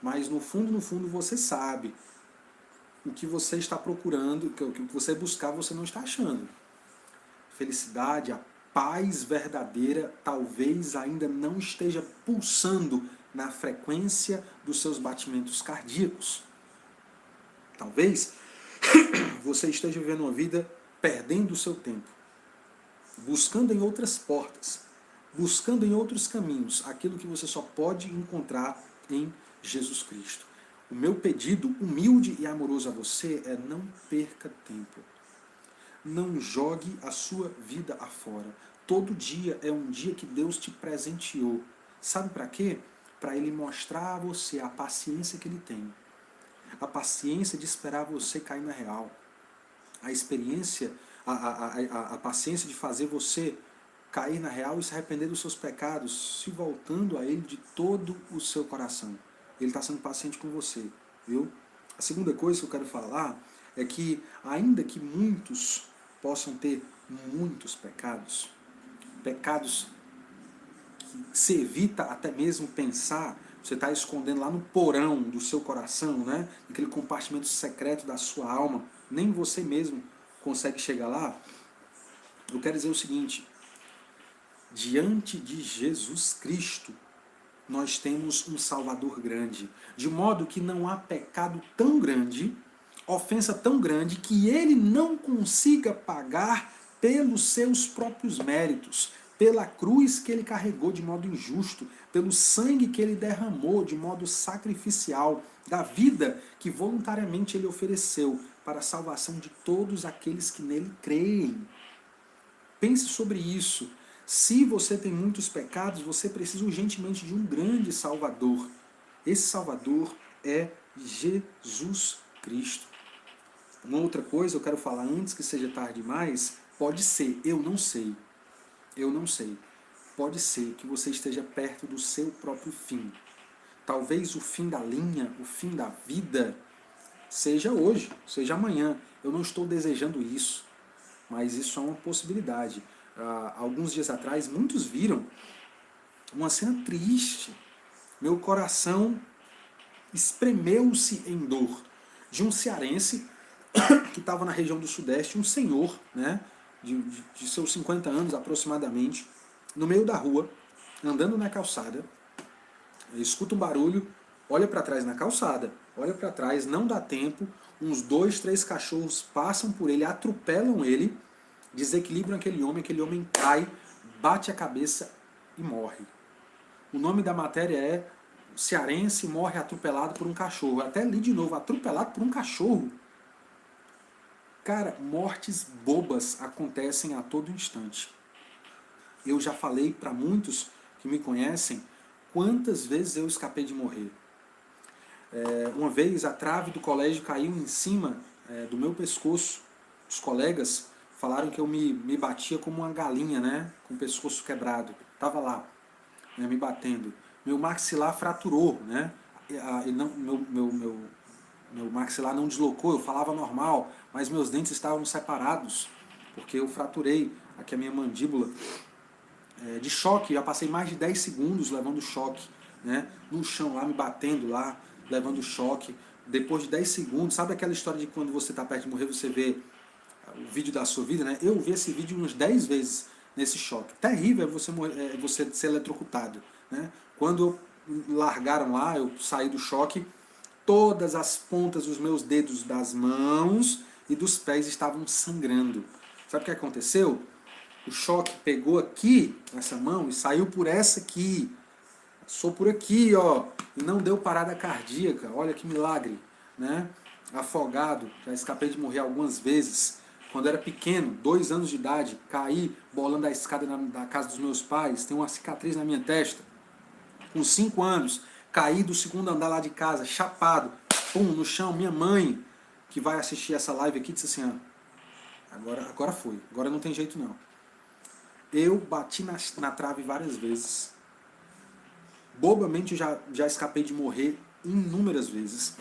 mas no fundo você sabe o que você está procurando, o que você buscar você não está achando. Felicidade, a paz verdadeira talvez ainda não esteja pulsando na frequência dos seus batimentos cardíacos. Talvez você esteja vivendo uma vida perdendo o seu tempo, buscando em outras portas, buscando em outros caminhos aquilo que você só pode encontrar em Jesus Cristo. O meu pedido humilde e amoroso a você é: não perca tempo. Não jogue a sua vida afora. Todo dia é um dia que Deus te presenteou. Sabe para quê? Para Ele mostrar a você a paciência que Ele tem. A paciência de esperar você cair na real. A experiência, a paciência de fazer você cair na real e se arrepender dos seus pecados, se voltando a Ele de todo o seu coração. Ele está sendo paciente com você, viu? A segunda coisa que eu quero falar é que, ainda que muitos possam ter muitos pecados, pecados que se evita até mesmo pensar, você está escondendo lá no porão do seu coração, né? Naquele compartimento secreto da sua alma, nem você mesmo consegue chegar lá. Eu quero dizer o seguinte: diante de Jesus Cristo, nós temos um Salvador grande, de modo que não há pecado tão grande ofensa tão grande que ele não consiga pagar pelos seus próprios méritos, pela cruz que ele carregou de modo injusto, pelo sangue que ele derramou de modo sacrificial, da vida que voluntariamente ele ofereceu para a salvação de todos aqueles que nele creem. Pense sobre isso. Se você tem muitos pecados, você precisa urgentemente de um grande Salvador. Esse Salvador é Jesus Cristo. Uma outra coisa eu quero falar antes que seja tarde demais, pode ser, eu não sei. Eu não sei. Pode ser que você esteja perto do seu próprio fim. Talvez o fim da linha, o fim da vida, seja hoje, seja amanhã. Eu não estou desejando isso, mas isso é uma possibilidade. Alguns dias atrás, muitos viram uma cena triste. Meu coração espremeu-se em dor de um cearense que estava na região do Sudeste, um senhor, né, de seus 50 anos aproximadamente, no meio da rua, andando na calçada, escuta um barulho, olha para trás na calçada, olha para trás, não dá tempo, uns 2, 3 cachorros passam por ele, atropelam ele, desequilibram aquele homem cai, bate a cabeça e morre. O nome da matéria é cearense morre atropelado por um cachorro. Até li de novo, atropelado por um cachorro. Cara, mortes bobas acontecem a todo instante. Eu já falei para muitos que me conhecem quantas vezes eu escapei de morrer. Uma vez a trave do colégio caiu em cima do meu pescoço. Os colegas falaram que eu me batia como uma galinha, né, com o pescoço quebrado. Tava lá, né, me batendo. Meu maxilar fraturou, né? Meu maxilar não deslocou, eu falava normal, mas meus dentes estavam separados, porque eu fraturei aqui a minha mandíbula. De choque, já passei mais de 10 segundos levando choque, né? No chão lá, me batendo lá, levando choque. Depois de 10 segundos, sabe aquela história de quando você está perto de morrer, você vê o vídeo da sua vida, né? Eu vi esse vídeo umas 10 vezes nesse choque. Terrível é você ser eletrocutado, né? Quando largaram lá, eu saí do choque, todas as pontas dos meus dedos das mãos e dos pés estavam sangrando. Sabe o que aconteceu? O choque pegou aqui, nessa mão, e saiu por essa aqui. Passou por aqui, ó, e não deu parada cardíaca. Olha que milagre, né? Afogado, já escapei de morrer algumas vezes. Quando era pequeno, 2 anos de idade, caí bolando a escada da casa dos meus pais, tem uma cicatriz na minha testa. Com 5 anos, caí do 2º andar lá de casa, chapado, pum, no chão. Minha mãe, que vai assistir essa live aqui, disse assim, agora foi, agora não tem jeito não. Eu bati na trave várias vezes. Bobamente já escapei de morrer inúmeras vezes.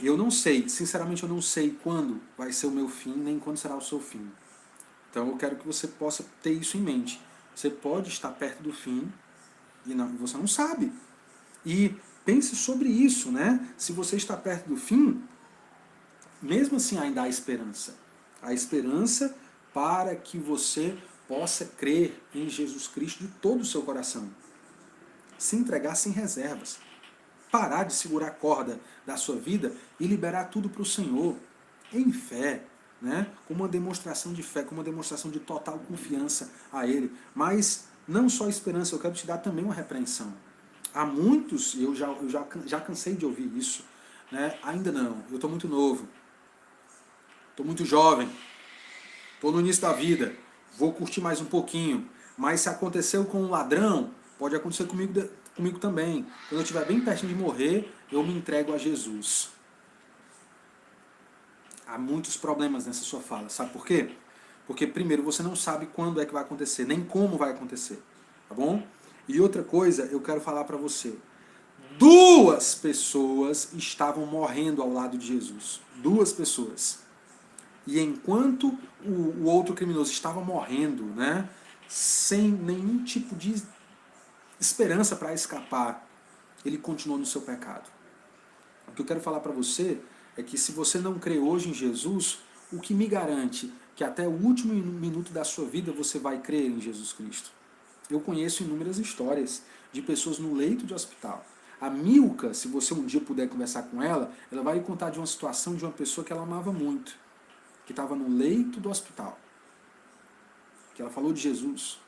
Eu não sei, sinceramente eu não sei quando vai ser o meu fim, nem quando será o seu fim. Então eu quero que você possa ter isso em mente. Você pode estar perto do fim e você não sabe. E pense sobre isso, né? Se você está perto do fim, mesmo assim ainda há esperança. Há esperança para que você possa crer em Jesus Cristo de todo o seu coração. Se entregar sem reservas. Parar de segurar a corda da sua vida e liberar tudo para o Senhor. Em fé, né? Com uma demonstração de fé, com uma demonstração de total confiança a Ele. Mas não só esperança, eu quero te dar também uma repreensão. Há muitos, eu já cansei de ouvir isso, né? Ainda não, eu estou muito novo, estou muito jovem, estou no início da vida, vou curtir mais um pouquinho, mas se aconteceu com um ladrão, pode acontecer comigo também. Quando eu estiver bem pertinho de morrer, eu me entrego a Jesus. Há muitos problemas nessa sua fala, sabe por quê? Porque primeiro você não sabe quando é que vai acontecer, nem como vai acontecer, tá bom? E outra coisa, eu quero falar para você. 2 pessoas estavam morrendo ao lado de Jesus. 2 pessoas. E enquanto o outro criminoso estava morrendo, né, sem nenhum tipo de esperança para escapar, ele continuou no seu pecado. O que eu quero falar para você é que se você não crê hoje em Jesus, o que me garante que até o último minuto da sua vida você vai crer em Jesus Cristo? Eu conheço inúmeras histórias de pessoas no leito de hospital, A Milka, se você um dia puder conversar com ela, ela vai lhe contar de uma situação de uma pessoa que ela amava muito, que estava no leito do hospital, que ela falou de Jesus,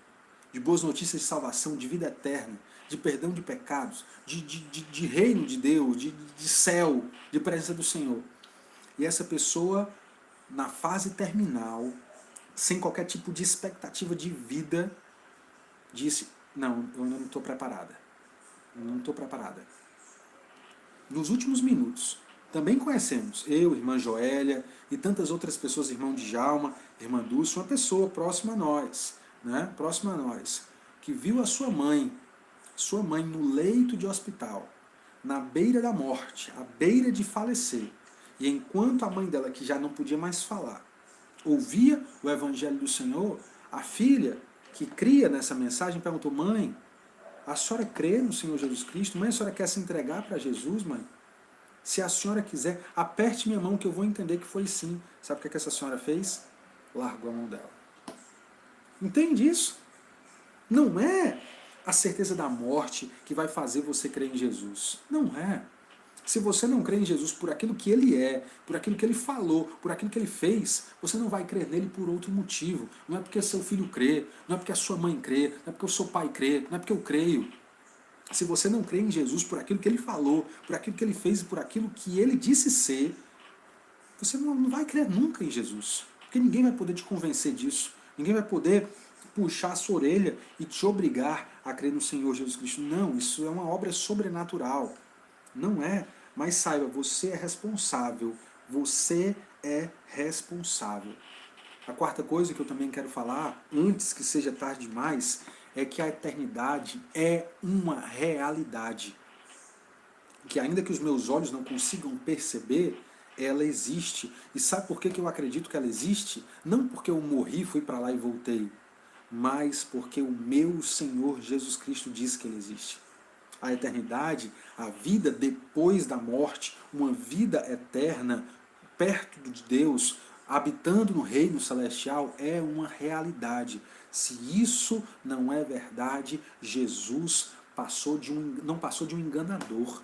de boas notícias de salvação, de vida eterna, de perdão de pecados, de reino de Deus, de céu, de presença do Senhor. E essa pessoa, na fase terminal, sem qualquer tipo de expectativa de vida, disse, não, eu não estou preparada. Não estou preparada. Nos últimos minutos, também conhecemos, eu, irmã Joélia e tantas outras pessoas, irmão Djalma, irmã Dulce, uma pessoa próxima a nós, né? Próxima a nós, que viu a sua mãe no leito de hospital, na beira da morte, à beira de falecer, e enquanto a mãe dela, que já não podia mais falar, ouvia o Evangelho do Senhor, a filha, que cria nessa mensagem, perguntou, mãe, a senhora crê no Senhor Jesus Cristo? Mãe, a senhora quer se entregar para Jesus, mãe? Se a senhora quiser, aperte minha mão que eu vou entender que foi sim. Sabe o que essa senhora fez? Largou a mão dela. Entende isso? Não é a certeza da morte que vai fazer você crer em Jesus. Não é. Se você não crê em Jesus por aquilo que ele é, por aquilo que ele falou, por aquilo que ele fez, você não vai crer nele por outro motivo. Não é porque seu filho crê, não é porque a sua mãe crê, não é porque o seu pai crê, não é porque eu creio. Se você não crê em Jesus por aquilo que ele falou, por aquilo que ele fez e por aquilo que ele disse ser, você não vai crer nunca em Jesus. Porque ninguém vai poder te convencer disso. Ninguém vai poder puxar a sua orelha e te obrigar a crer no Senhor Jesus Cristo. Não, isso é uma obra sobrenatural. Não é, mas saiba, você é responsável. Você é responsável. A quarta coisa que eu também quero falar, antes que seja tarde demais, é que a eternidade é uma realidade. Que ainda que os meus olhos não consigam perceber, ela existe. E sabe por que eu acredito que ela existe? Não porque eu morri, fui para lá e voltei, mas porque o meu Senhor Jesus Cristo diz que ele existe. A eternidade, a vida depois da morte, uma vida eterna, perto de Deus, habitando no reino celestial, é uma realidade. Se isso não é verdade, Jesus não passou de um enganador,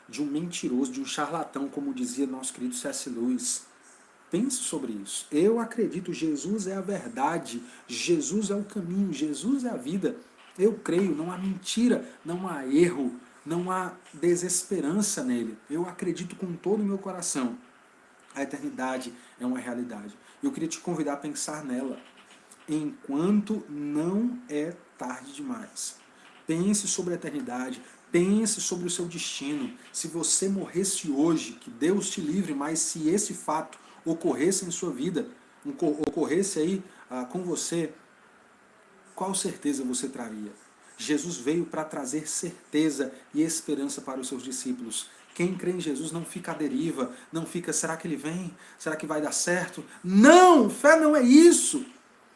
de um mentiroso, de um charlatão, como dizia nosso querido C.S. Lewis. Pense sobre isso. Eu acredito, Jesus é a verdade, Jesus é o caminho, Jesus é a vida. Eu creio, não há mentira, não há erro, não há desesperança nele. Eu acredito com todo o meu coração. A eternidade é uma realidade. Eu queria te convidar a pensar nela, enquanto não é tarde demais. Pense sobre a eternidade, pense sobre o seu destino. Se você morresse hoje, que Deus te livre, mas se esse fato ocorresse em sua vida, ocorresse aí com você, qual certeza você traria? Jesus veio para trazer certeza e esperança para os seus discípulos. Quem crê em Jesus não fica à deriva, não fica, será que ele vem? Será que vai dar certo? Não! Fé não é isso!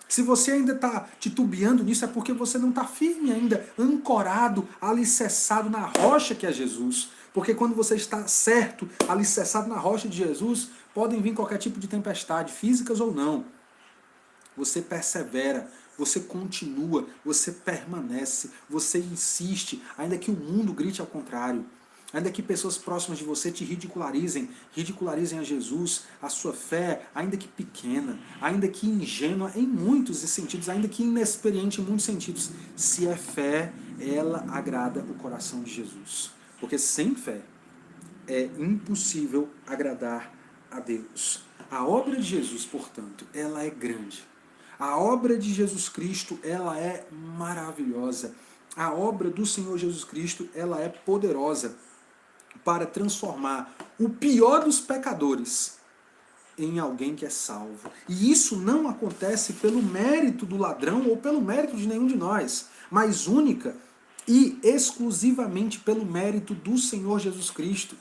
Se você ainda está titubeando nisso, é porque você não está firme ainda, ancorado, alicerçado na rocha que é Jesus. Porque quando você está certo, alicerçado na rocha de Jesus, podem vir qualquer tipo de tempestade, físicas ou não. Você persevera, você continua, você permanece, você insiste, ainda que o mundo grite ao contrário. Ainda que pessoas próximas de você te ridicularizem a Jesus, a sua fé, ainda que pequena, ainda que ingênua em muitos sentidos, ainda que inexperiente em muitos sentidos. Se é fé, ela agrada o coração de Jesus. Porque sem fé é impossível agradar a Deus. A obra de Jesus, portanto, ela é grande. A obra de Jesus Cristo, ela é maravilhosa. A obra do Senhor Jesus Cristo, ela é poderosa para transformar o pior dos pecadores em alguém que é salvo. E isso não acontece pelo mérito do ladrão ou pelo mérito de nenhum de nós, mas única e exclusivamente pelo mérito do Senhor Jesus Cristo.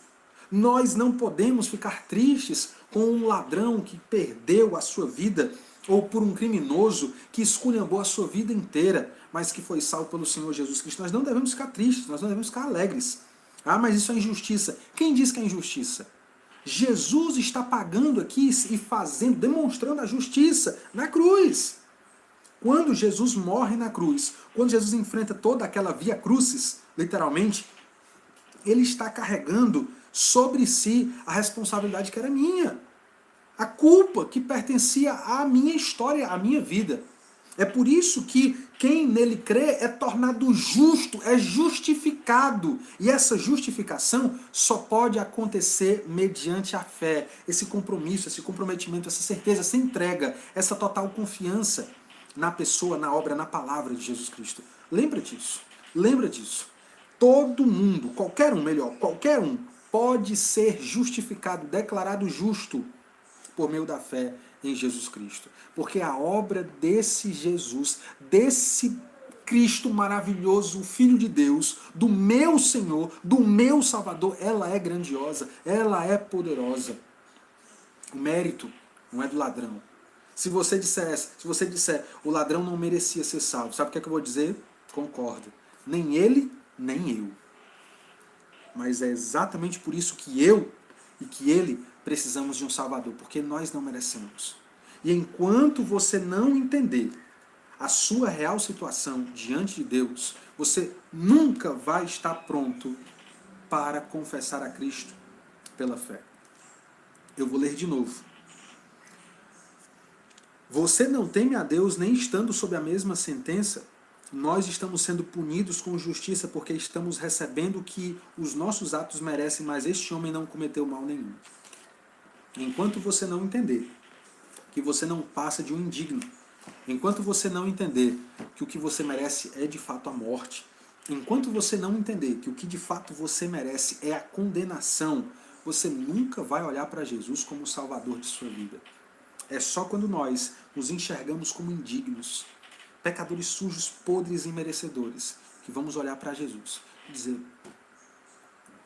Nós não podemos ficar tristes com um ladrão que perdeu a sua vida ou por um criminoso que esculhambou a sua vida inteira, mas que foi salvo pelo Senhor Jesus Cristo. Nós não devemos ficar tristes, nós não devemos ficar alegres. Ah, mas isso é injustiça. Quem diz que é injustiça? Jesus está pagando aqui e fazendo, demonstrando a justiça na cruz. Quando Jesus morre na cruz, quando Jesus enfrenta toda aquela via crucis, literalmente, ele está carregando sobre si a responsabilidade que era minha. A culpa que pertencia à minha história, à minha vida. É por isso que quem nele crê é tornado justo, é justificado. E essa justificação só pode acontecer mediante a fé. Esse compromisso, esse comprometimento, essa certeza, essa entrega, essa total confiança na pessoa, na obra, na palavra de Jesus Cristo. Lembra disso. Lembra disso. Todo mundo, qualquer um, melhor, qualquer um, pode ser justificado, declarado justo por meio da fé em Jesus Cristo. Porque a obra desse Jesus, desse Cristo maravilhoso, o Filho de Deus, do meu Senhor, do meu Salvador, ela é grandiosa, ela é poderosa. O mérito não é do ladrão. Se você disser, o ladrão não merecia ser salvo, sabe o que é que eu vou dizer? Concordo. Nem ele, nem eu. Mas é exatamente por isso que eu e que ele precisamos de um Salvador, porque nós não merecemos. E enquanto você não entender a sua real situação diante de Deus, você nunca vai estar pronto para confessar a Cristo pela fé. Eu vou ler de novo. Você não teme a Deus nem estando sob a mesma sentença? Nós estamos sendo punidos com justiça porque estamos recebendo o que os nossos atos merecem, mas este homem não cometeu mal nenhum. Enquanto você não entender que você não passa de um indigno, enquanto você não entender que o que você merece é de fato a morte, enquanto você não entender que o que de fato você merece é a condenação, você nunca vai olhar para Jesus como o Salvador de sua vida. É só quando nós nos enxergamos como indignos, pecadores sujos, podres e merecedores, que vamos olhar para Jesus e dizer: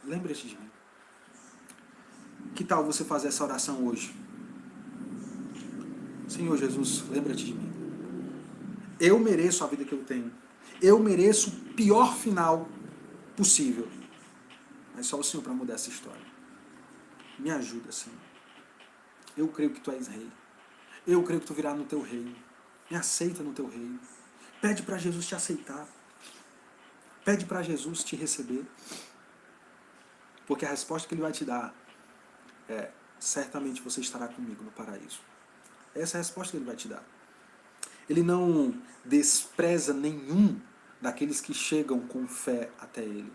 lembra-te de mim. Que tal você fazer essa oração hoje? Senhor Jesus, lembra-te de mim. Eu mereço a vida que eu tenho. Eu mereço o pior final possível. Mas só o Senhor para mudar essa história. Me ajuda, Senhor. Eu creio que Tu és rei. Eu creio que Tu virá no Teu reino. Me aceita no Teu reino. Pede para Jesus te aceitar. Pede para Jesus te receber. Porque a resposta que Ele vai te dar é: certamente você estará comigo no paraíso. Essa é a resposta que Ele vai te dar. Ele não despreza nenhum daqueles que chegam com fé até Ele.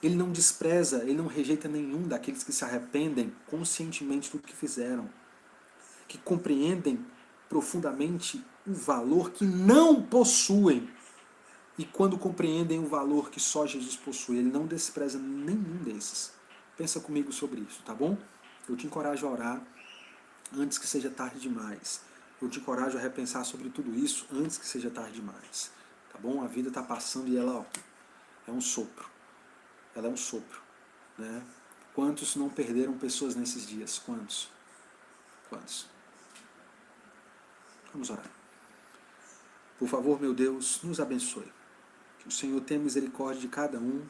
Ele não despreza, Ele não rejeita nenhum daqueles que se arrependem conscientemente do que fizeram. Que compreendem profundamente o valor que não possuem. E quando compreendem o valor que só Jesus possui, Ele não despreza nenhum desses. Pensa comigo sobre isso, tá bom? Eu te encorajo a orar antes que seja tarde demais. Eu te encorajo a repensar sobre tudo isso antes que seja tarde demais. Tá bom? A vida está passando e ela, é um sopro. Ela é um sopro. Né? Quantos não perderam pessoas nesses dias? Quantos? Quantos? Vamos orar. Por favor, meu Deus, nos abençoe. Que o Senhor tenha misericórdia de cada um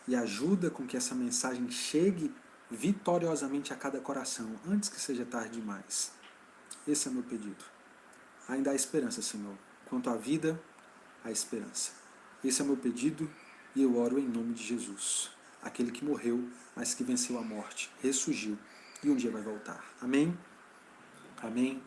e ajuda com que essa mensagem chegue vitoriosamente a cada coração, antes que seja tarde demais. Esse é o meu pedido. Ainda há esperança, Senhor. Quanto à vida, há esperança. Esse é o meu pedido e eu oro em nome de Jesus. Aquele que morreu, mas que venceu a morte, ressurgiu e um dia vai voltar. Amém? Amém.